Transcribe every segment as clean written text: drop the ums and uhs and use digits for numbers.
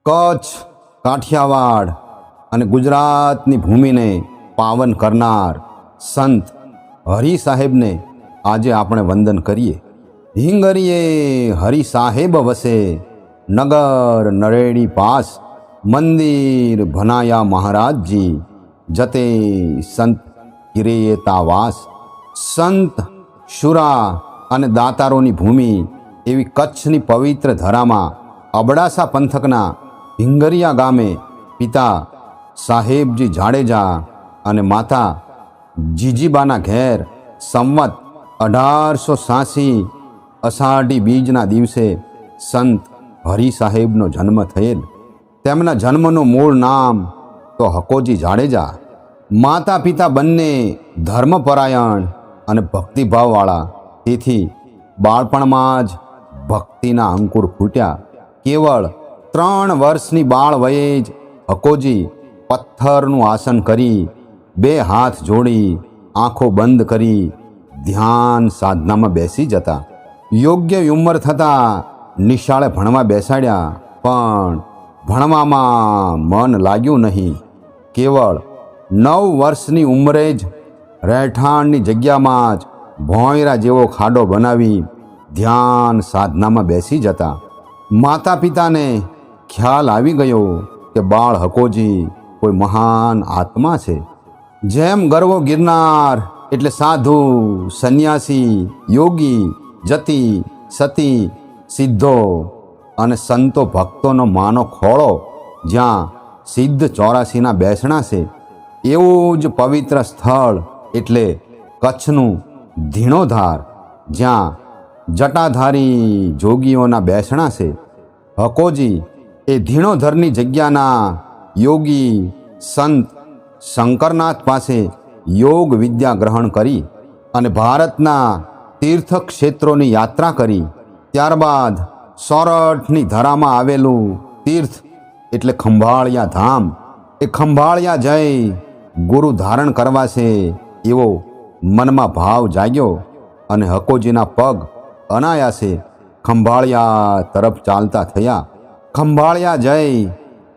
કચ્છ, કાઠિયાવાડ અને ગુજરાતની ભૂમિને પાવન કરનાર સંત હરિ સાહેબને આજે આપણે વંદન કરીએ. હિંગરીએ હરિ સાહેબ વસે, નગર નરેડી પાસ, મંદિર ભનાયા મહારાજજી, જતે સંત કિરેતા વાસ. સંત શુરા અને દાતારોની ભૂમિ એવી કચ્છની પવિત્ર ધરામાં અબડાસા પંથકના હિંગરિયા ગામે પિતા સાહેબજી જાડેજા અને માતા જીજીબાના ઘેર સંવત 1886 અષાઢી બીજના દિવસે સંત હરિ સાહેબનો જન્મ થયેલ. તેમના જન્મનું મૂળ નામ તો હકોજી જાડેજા. માતા પિતા બંને ધર્મપરાયણ અને ભક્તિભાવવાળા, તેથી બાળપણમાં જ ભક્તિના અંકુર ફૂટ્યા. કેવળ 3 વર્ષની બાળ વયે જ હકોજી પથ્થરનું આસન કરી, 2 હાથ જોડી, આંખો બંધ કરી ધ્યાન સાધનામાં બેસી જતા. યોગ્ય ઉંમર થતાં નિશાળે ભણવા બેસાડ્યા, પણ ભણવામાં મન લાગ્યું નહીં. કેવળ 9 વર્ષની ઉંમરે જ રહેઠાણની જગ્યામાં જ ભોંયરા જેવો ખાડો બનાવી ધ્યાન સાધનામાં બેસી જતા. માતા પિતાને ખ્યાલ આવી ગયો કે બાળ હકોજી કોઈ મહાન આત્મા છે. જેમ ગરવો ગિરનાર એટલે સાધુ, સંન્યાસી, યોગી, જતી, સતી, સિદ્ધો અને સંતો ભક્તોનો માનો ખોળો જ્યાં સિદ્ધ 84ના બેસણા છે, એવું જ પવિત્ર સ્થળ એટલે કચ્છનું ધીણોધાર, જ્યાં જટાધારી જોગીઓના બેસણા છે. હકોજી એ ધીણોધરની જગ્યાના યોગી સંત શંકરનાથ પાસે યોગ વિદ્યા ગ્રહણ કરી અને ભારતના તીર્થ ક્ષેત્રોની યાત્રા કરી. ત્યારબાદ સોરઠની ધરામાં આવેલું તીર્થ એટલે ખંભાળિયા ધામ, એ ખંભાળિયા જઈ ગુરુ ધારણ કરવા છે એવો મનમાં ભાવ જાગ્યો અને હકોજીના પગ અનાયાસે ખંભાળિયા તરફ ચાલતા થયા. ખંભાળિયા જઈ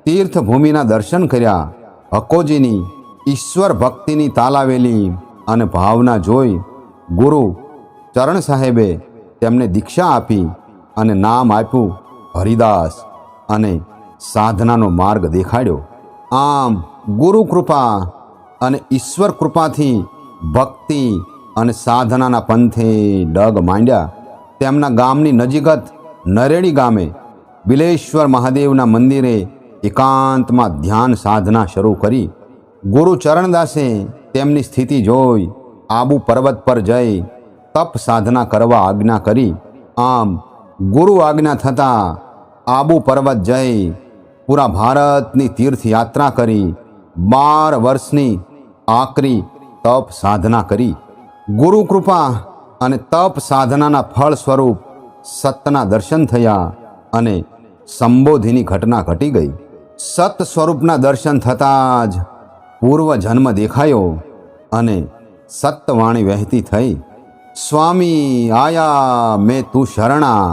તીર્થભૂમિના દર્શન કર્યા. હકોજીની ઈશ્વર ભક્તિની તાલાવેલી અને ભાવના જોઈ ગુરુ ચરણ સાહેબે તેમને દીક્ષા આપી અને નામ આપ્યું હરિદાસ અને સાધનાનો માર્ગ દેખાડ્યો. આમ ગુરુ કૃપા અને ઈશ્વર કૃપાથી ભક્તિ અને સાધનાના પંથે ડગ માંડ્યા. તેમના ગામની નજીકત નરેડી ગામે બિલેશ્વર મહાદેવના મંદિરે એકાંતમાં ધ્યાન સાધના શરૂ કરી. ગુરુ ચરણદાસે તેમની સ્થિતિ જોઈ આબુ પર્વત પર જઈ તપ સાધના કરવા આજ્ઞા કરી. આમ ગુરુ આજ્ઞા થતાં આબુ પર્વત જઈ પૂરા ભારતની તીર્થયાત્રા કરી 12 વર્ષની આકરી તપ સાધના કરી. ગુરુ કૃપા અને તપ સાધનાના ફળ સ્વરૂપ સતના દર્શન થયા અને સંબોધિની ઘટના ઘટી ગઈ. સત સ્વરૂપના દર્શન થતાં જ પૂર્વ જન્મ દેખાયો અને સત્યવાણી વહેતી થઈ. સ્વામી આયા મેં તું શરણા,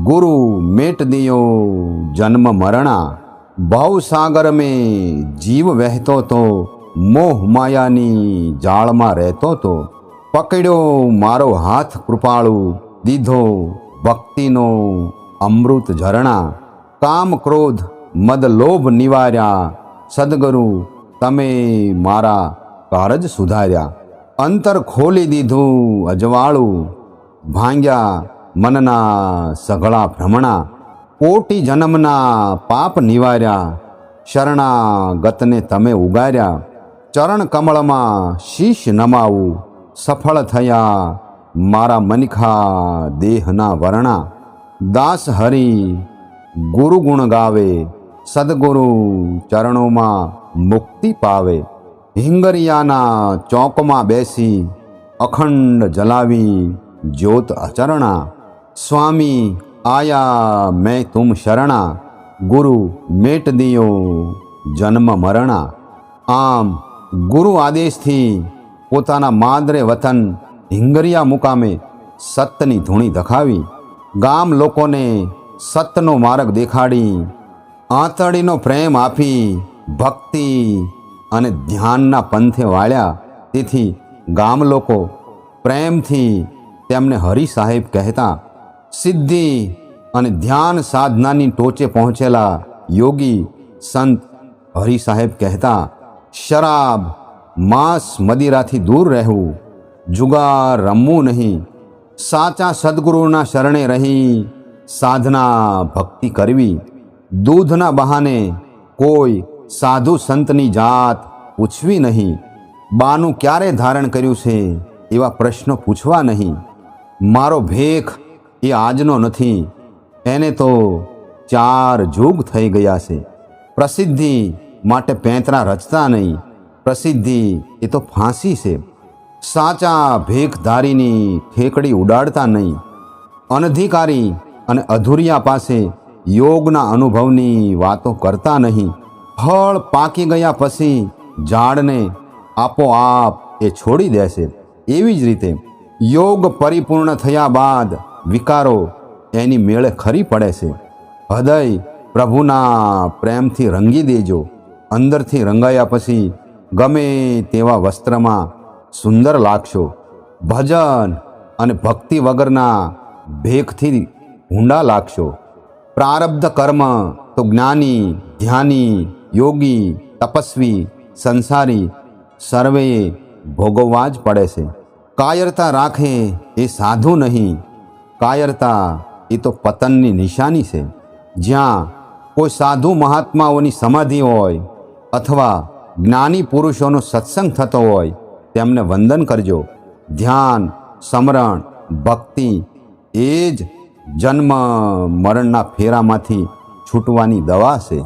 ગુરુ મેટ દિયો જન્મ મરણા. ભવસાગર મેં જીવ વહેતો તો, મોહ માયાની જાળમાં રહેતો તો. પકડ્યો મારો હાથ કૃપાળુ, દીધો ભક્તિનો અમૃત ઝરણા. કામ ક્રોધ મદ લોભ નિવાર્યા, સદગુરુ તમે મારા કારજ સુધાર્યા. અંતર ખોલી દીધું અજવાળું, ભાંગ્યા મનના સઘળા ભ્રમણા. કોટી જન્મના પાપ નિવાર્યા, શરણાગતને તમે ઉગાર્યા. ચરણ કમળમાં શીશ નમાવું, સફળ થયા મારા મનખા દેહના વર્ણા. દાસ હરિ ગુરુ ગુણ ગાવે, સદગુરુ ચરણોમાં મુક્તિ પાવે. હિંગરિયાના ચોકમાં બેસી અખંડ જલાવી જ્યોત અચરણા. સ્વામી આયા મેં તુમ શરણા, ગુરુ મેટ દિયો જન્મ મરણા. આમ ગુરુ આદેશથી પોતાના માદરે વતન હિંગરિયા મુકામે સતની ધૂણી ધખાવી. ગામ લોકોને સતનો માર્ગ દેખાડી આંતરડીનો પ્રેમ આપી ભક્તિ અને ધ્યાનના પંથે વાળ્યા. તેથી ગામ લોકો પ્રેમથી તેમને હરિ સાહેબ કહેતા. સિદ્ધિ અને ધ્યાન સાધનાની ટોચે પહોંચેલા યોગી સંત હરિ સાહેબ કહેતા. શરાબ માંસ મદિરાથી દૂર રહેવું, જુગાર રમવું નહીં, સાચા સદગુરુના શરણે રહી સાધના ભક્તિ કરવી, દૂધના બહાને કોઈ સાધુ સંતની જાત પૂછવી નહીં, બાનું ક્યારે ધારણ કર્યું છે એવા પ્રશ્નો પૂછવા નહીં. મારો ભેખ એ આજનો નથી, એને તો 4 યુગ થઈ ગયા છે. પ્રસિદ્ધિ માટે પેંતરા રચતા નહીં, પ્રસિદ્ધિ એ તો ફાંસી છે. સાચા ભેખધારીની ઠેકડી ઉડાડતા નહીં. અનધિકારી અને અધૂરિયા પાસે યોગના અનુભવની વાતો કરતા નહીં. ફળ પાકી ગયા પછી ઝાડને આપોઆપ એ છોડી દેશે. એવી જ રીતે યોગ પરિપૂર્ણ થયા બાદ વિકારો એની મેળે ખરી પડે છે. હૃદય પ્રભુના પ્રેમથી રંગી દેજો. અંદરથી રંગાયા પછી ગમે તેવા વસ્ત્રમાં સુંદર લાગશો. ભજન અને ભક્તિ વગરના ભેખથી ભૂંડા લાગશો. પ્રારબ્ધ કર્મ તો જ્ઞાની, ધ્યાની, યોગી, તપસ્વી, સંસારી સર્વેએ ભોગવવા જ પડે છે. કાયરતા રાખે એ સાધુ નહીં, કાયરતા એ તો પતનની નિશાની છે. જ્યાં કોઈ સાધુ મહાત્માઓની સમાધિ હોય અથવા જ્ઞાની પુરુષોનો સત્સંગ થતો હોય તેમને વંદન કરજો. ધ્યાન, સ્મરણ, ભક્તિ એ જ જન્મ મરણના ફેરામાંથી છૂટવાની દવા છે.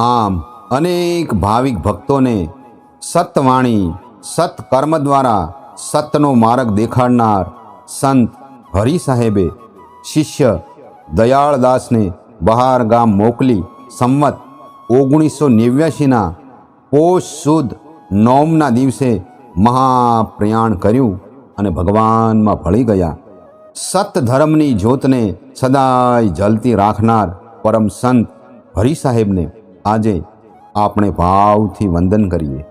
આમ અનેક ભાવિક ભક્તોને સતવાણી, સત્કર્મ દ્વારા સતનો માર્ગ દેખાડનાર સંત હરિ સાહેબે શિષ્ય દયાળદાસને બહાર ગામ મોકલી સંવત 1989ના પોષ સુદ 9ના દિવસે મહાપ્રયાણ કર્યું અને ભગવાનમાં ભળી ગયા. સત ધર્મની જ્યોતને સદાય જલતી રાખનાર પરમ સંત હરિ સાહેબને આજે આપણે ભાવથી વંદન કરીએ.